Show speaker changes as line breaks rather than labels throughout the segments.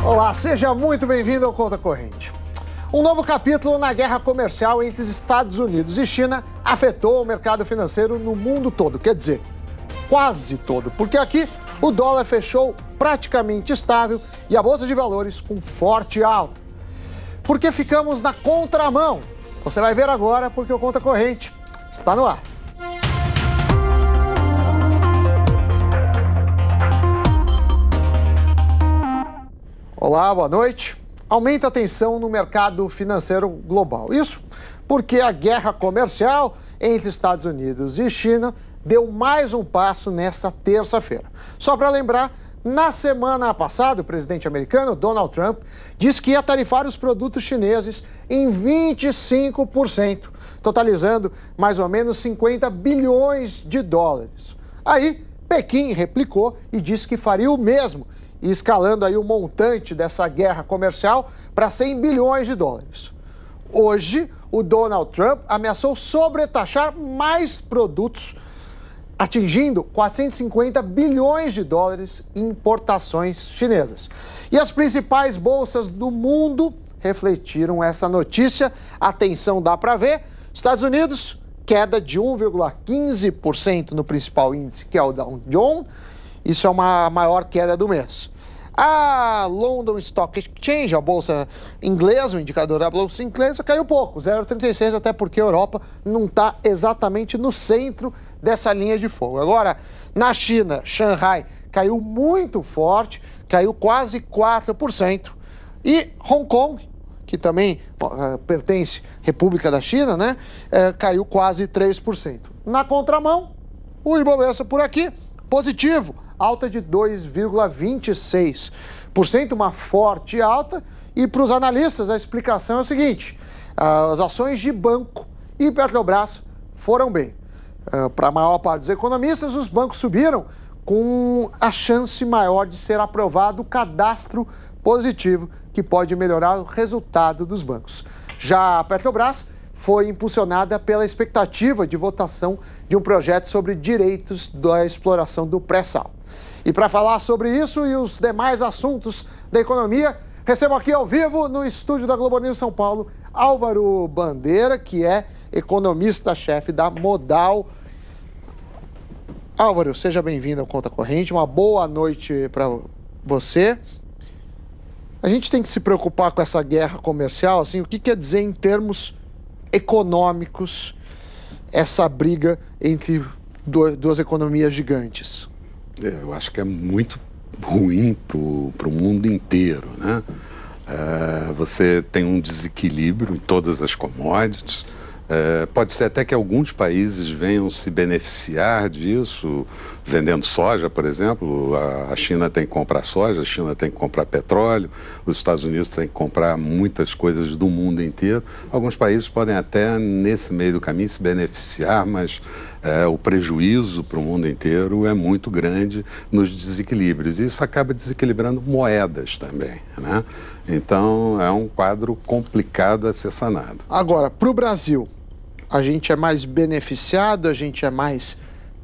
Olá, seja muito bem-vindo ao Conta Corrente. Um novo capítulo na guerra comercial entre os Estados Unidos e China afetou o mercado financeiro no mundo todo, quer dizer, quase todo, porque aqui o dólar fechou praticamente estável e a Bolsa de Valores com forte alta. Porque ficamos na contramão. Você vai ver agora porque o Conta Corrente está no ar. Olá, boa noite. Aumenta a tensão no mercado financeiro global. Isso porque a guerra comercial entre Estados Unidos e China deu mais um passo nesta terça-feira. Só para lembrar, na semana passada, o presidente americano Donald Trump disse que ia tarifar os produtos chineses em 25%, totalizando mais ou menos 50 bilhões de dólares. Aí, Pequim replicou e disse que faria o mesmo, e escalando aí o montante dessa guerra comercial para 100 bilhões de dólares. Hoje, o Donald Trump ameaçou sobretaxar mais produtos, atingindo 450 bilhões de dólares em importações chinesas. E as principais bolsas do mundo refletiram essa notícia. Atenção, dá para ver. Estados Unidos, queda de 1,15% no principal índice, que é o Dow Jones. Isso é uma maior queda do mês. A London Stock Exchange, a bolsa inglesa, o indicador da bolsa inglesa, caiu pouco, 0,36, até porque a Europa não está exatamente no centro dessa linha de fogo. Agora, na China, Xangai caiu muito forte, caiu quase 4%. E Hong Kong, que também pertence à República da China, né, caiu quase 3%. Na contramão, o Ibovespa por aqui, positivo, alta de 2,26%, uma forte alta. E para os analistas, a explicação é o seguinte: as ações de banco e Petrobras foram bem. Para a maior parte dos economistas, os bancos subiram com a chance maior de ser aprovado o cadastro positivo, que pode melhorar o resultado dos bancos. Já a Petrobras foi impulsionada pela expectativa de votação de um projeto sobre direitos da exploração do pré-sal. E para falar sobre isso e os demais assuntos da economia, recebo aqui ao vivo no estúdio da Globo News São Paulo, Álvaro Bandeira, que é economista-chefe da Modal. Álvaro, seja bem-vindo ao Conta Corrente, uma boa noite para você. A gente tem que se preocupar com essa guerra comercial, assim, o que quer dizer em termos econômicos essa briga entre duas economias gigantes?
Eu acho que é muito ruim para o mundo inteiro, né? Você tem um desequilíbrio em todas as commodities. Pode ser até que alguns países venham se beneficiar disso, vendendo soja, por exemplo. A China tem que comprar soja, a China tem que comprar petróleo, os Estados Unidos têm que comprar muitas coisas do mundo inteiro. Alguns países podem até, nesse meio do caminho, se beneficiar, mas o prejuízo para o mundo inteiro é muito grande nos desequilíbrios. E isso acaba desequilibrando moedas também, né? Então, é um quadro complicado a ser sanado.
Agora, para o Brasil, a gente é mais beneficiado, a gente é mais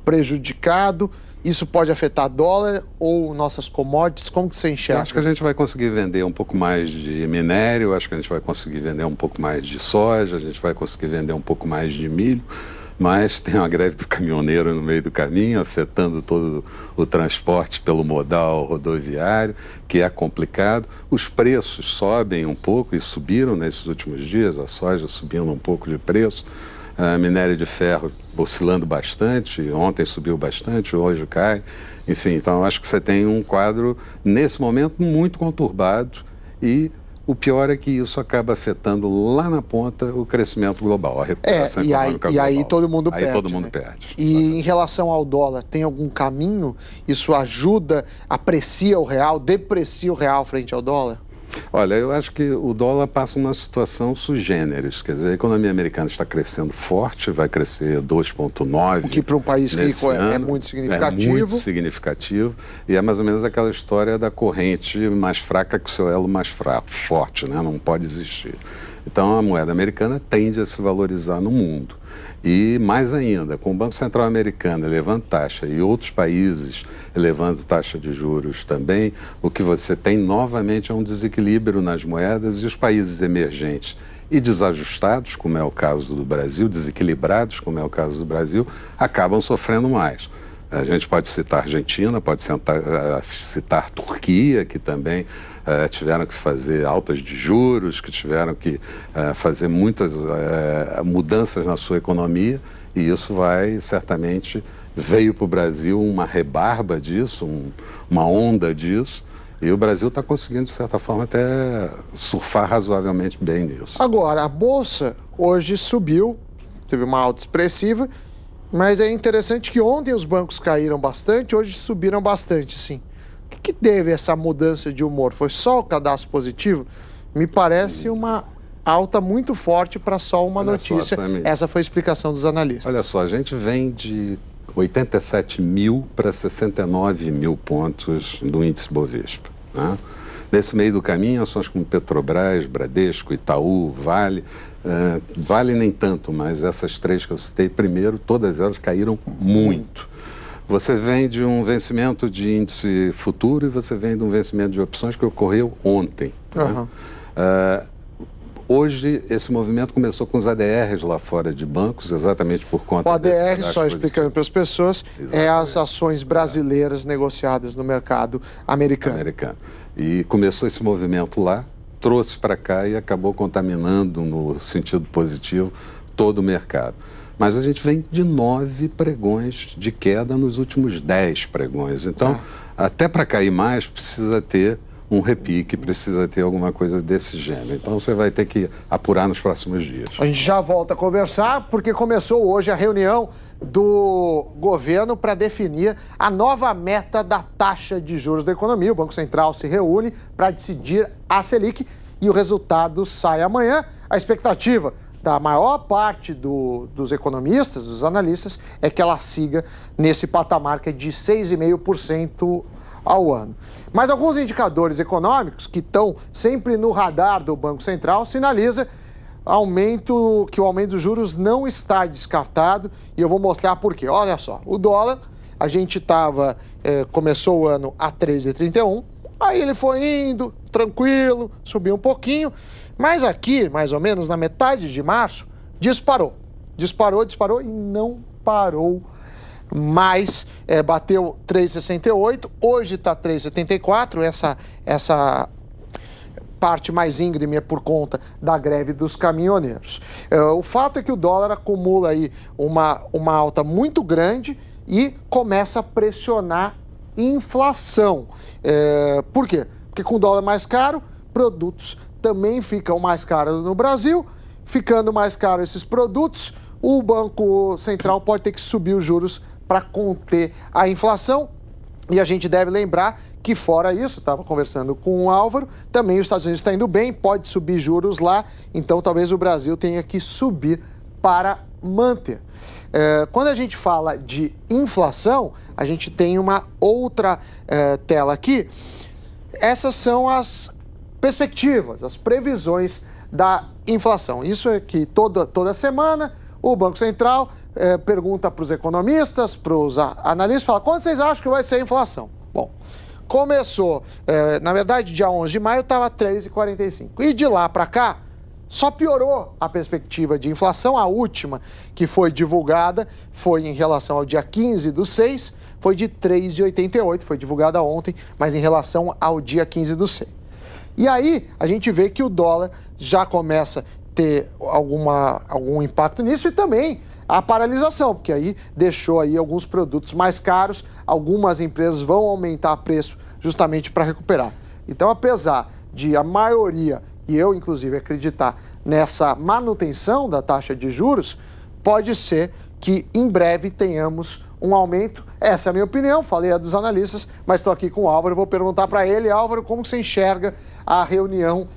prejudicado? Isso pode afetar dólar ou nossas commodities? Como que você enxerga?
Eu acho que a gente vai conseguir vender um pouco mais de minério, acho que a gente vai conseguir vender um pouco mais de soja, a gente vai conseguir vender um pouco mais de milho, mas tem uma greve do caminhoneiro no meio do caminho, afetando todo o transporte pelo modal rodoviário, que é complicado. Os preços sobem um pouco e subiram nesses últimos dias, a soja subindo um pouco de preço, minério de ferro oscilando bastante, ontem subiu bastante, hoje cai. Enfim, então acho que você tem um quadro, nesse momento, muito conturbado e o pior é que isso acaba afetando lá na ponta o crescimento global, a recuperação econômica global.
E aí todo mundo perde.
Aí todo mundo perde.
E em relação ao dólar, tem algum caminho? Isso ajuda, aprecia o real, deprecia o real frente ao dólar?
Olha, eu acho que o dólar passa uma situação sui generis, quer dizer, a economia americana está crescendo forte, vai crescer 2,9%.
O que para um país rico é muito significativo.
É muito significativo, e é mais ou menos aquela história da corrente mais fraca que o seu elo mais forte, né? Não pode existir. Então a moeda americana tende a se valorizar no mundo. E mais ainda, com o Banco Central americano elevando taxa e outros países elevando taxa de juros também, o que você tem novamente é um desequilíbrio nas moedas e os países emergentes e desajustados, como é o caso do Brasil, desequilibrados, como é o caso do Brasil, acabam sofrendo mais. A gente pode citar Argentina, pode citar Turquia, que também tiveram que fazer altas de juros, que tiveram que fazer muitas mudanças na sua economia, e isso vai, certamente, veio para o Brasil uma rebarba disso, uma onda disso, e o Brasil está conseguindo, de certa forma, até surfar razoavelmente bem nisso.
Agora, a Bolsa hoje subiu, teve uma alta expressiva, mas é interessante que ontem os bancos caíram bastante, hoje subiram bastante, sim. O que teve essa mudança de humor? Foi só o cadastro positivo? Me parece uma alta muito forte para só uma notícia. Essa foi a explicação dos analistas.
Olha só, a gente vem de 87 mil para 69 mil pontos do índice Bovespa, né? Nesse meio do caminho, ações como Petrobras, Bradesco, Itaú, Vale, Vale nem tanto, mas essas três que eu citei primeiro, todas elas caíram muito. Você vem de um vencimento de índice futuro e você vem de um vencimento de opções que ocorreu ontem, né? Hoje, esse movimento começou com os ADRs lá fora de bancos, exatamente por conta...
O ADR, só explicando para as pessoas, é as ações brasileiras negociadas no mercado americano.
E começou esse movimento lá, trouxe para cá e acabou contaminando, no sentido positivo, todo o mercado. Mas a gente vem de 9 pregões de queda nos últimos 10 pregões. Então, até para cair mais, precisa ter um repique, precisa ter alguma coisa desse gênero. Então você vai ter que apurar nos próximos dias.
A gente já volta a conversar, porque começou hoje a reunião do governo para definir a nova meta da taxa de juros da economia. O Banco Central se reúne para decidir a Selic e o resultado sai amanhã. A expectativa da maior parte dos economistas, dos analistas, é que ela siga nesse patamar que é de 6,5% ao ano. Mas alguns indicadores econômicos que estão sempre no radar do Banco Central sinalizam que o aumento dos juros não está descartado, e eu vou mostrar por quê. Olha só, o dólar, a gente começou o ano a 13,31, aí ele foi indo, tranquilo, subiu um pouquinho, mas aqui, mais ou menos na metade de março, disparou e não parou mais, bateu 3,68, hoje está 3,74, essa parte mais íngreme é por conta da greve dos caminhoneiros. O fato é que o dólar acumula aí uma alta muito grande e começa a pressionar inflação. Por quê? Porque com o dólar mais caro, produtos também ficam mais caros no Brasil. Ficando mais caros esses produtos, o Banco Central pode ter que subir os juros para conter a inflação. E a gente deve lembrar que, fora isso, estava conversando com o Álvaro, também os Estados Unidos está indo bem, pode subir juros lá, então talvez o Brasil tenha que subir para manter. Quando a gente fala de inflação, a gente tem uma outra tela aqui. Essas são as perspectivas, as previsões da inflação. Isso é que toda semana o Banco Central pergunta para os economistas, para os analistas, fala: quanto vocês acham que vai ser a inflação? Bom, começou, na verdade, dia 11 de maio estava 3,45. E de lá para cá, só piorou a perspectiva de inflação. A última que foi divulgada foi em relação ao dia 15/6, foi de 3,88, foi divulgada ontem, mas em relação ao dia 15/6. E aí a gente vê que o dólar já começa a ter algum impacto nisso, e também a paralisação, porque aí deixou aí alguns produtos mais caros, algumas empresas vão aumentar preço justamente para recuperar. Então, apesar de a maioria, e eu inclusive acreditar nessa manutenção da taxa de juros, pode ser que em breve tenhamos um aumento. Essa é a minha opinião, falei a dos analistas, mas estou aqui com o Álvaro, vou perguntar para ele. Álvaro, como você enxerga a reunião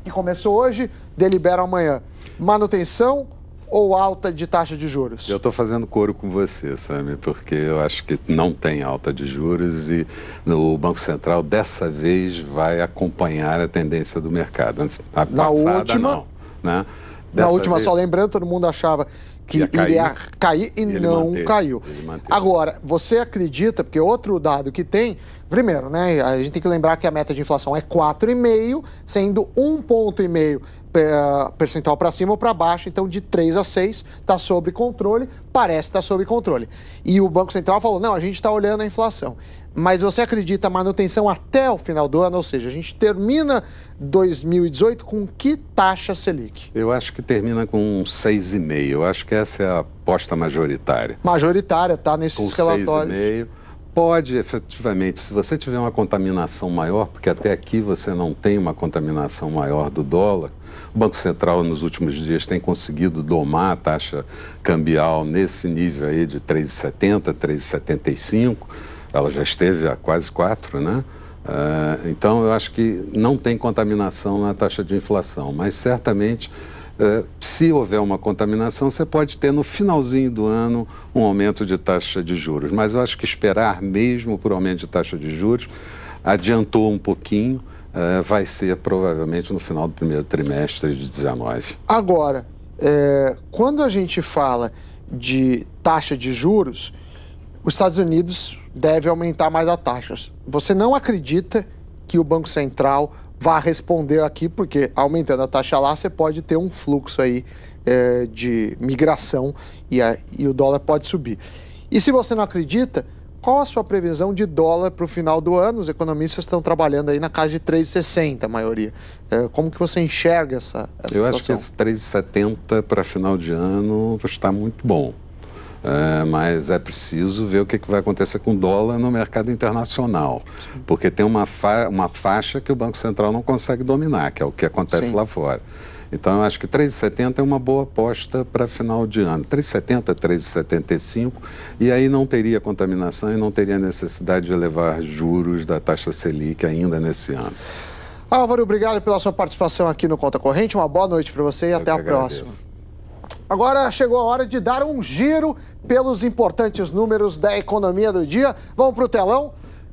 que começou hoje, delibera amanhã? Manutenção ou alta de taxa de juros?
Eu estou fazendo coro com você, sabe? Porque eu acho que não tem alta de juros e o Banco Central dessa vez vai acompanhar a tendência do mercado. A
Na
passada,
última...
não, né?
Na última, só lembrando, todo mundo achava que iria cair e não caiu. Agora, você acredita, porque outro dado que tem, primeiro, né, a gente tem que lembrar que a meta de inflação é 4,5, sendo 1,5 ponto percentual para cima ou para baixo, então de 3 a 6 está sob controle, parece estar sob controle. E o Banco Central falou, não, a gente está olhando a inflação. Mas você acredita manutenção até o final do ano? Ou seja, a gente termina 2018 com que taxa Selic?
Eu acho que termina com 6,5. Eu acho que essa é a aposta majoritária.
Majoritária, tá? Nesses relatórios.
6,5. Pode, efetivamente, se você tiver uma contaminação maior, porque até aqui você não tem uma contaminação maior do dólar, o Banco Central nos últimos dias tem conseguido domar a taxa cambial nesse nível aí de 3,70, 3,75. Ela já esteve a quase 4, né? Então, eu acho que não tem contaminação na taxa de inflação, mas certamente, se houver uma contaminação, você pode ter no finalzinho do ano um aumento de taxa de juros. Mas eu acho que esperar mesmo por aumento de taxa de juros adiantou um pouquinho, vai ser provavelmente no final do primeiro trimestre de 2019.
Agora, quando a gente fala de taxa de juros, os Estados Unidos deve aumentar mais a taxa. Você não acredita que o Banco Central vá responder aqui, porque aumentando a taxa lá, você pode ter um fluxo aí de migração e o dólar pode subir. E se você não acredita, qual a sua previsão de dólar para o final do ano? Os economistas estão trabalhando aí na casa de 3,60, a maioria. Como que você enxerga essa situação?
Eu acho que esse 3,70 para final de ano está muito bom. Mas é preciso ver o que vai acontecer com o dólar no mercado internacional. Sim. Porque tem uma faixa que o Banco Central não consegue dominar, que é o que acontece Sim. lá fora. Então, eu acho que 3,70 é uma boa aposta para final de ano. 3,70, 3,75, e aí não teria contaminação e não teria necessidade de elevar juros da taxa Selic ainda nesse ano.
Álvaro, obrigado pela sua participação aqui no Conta Corrente. Uma boa noite para você e até a próxima. Agora chegou a hora de dar um giro pelos importantes números da economia do dia. Vamos para o telão?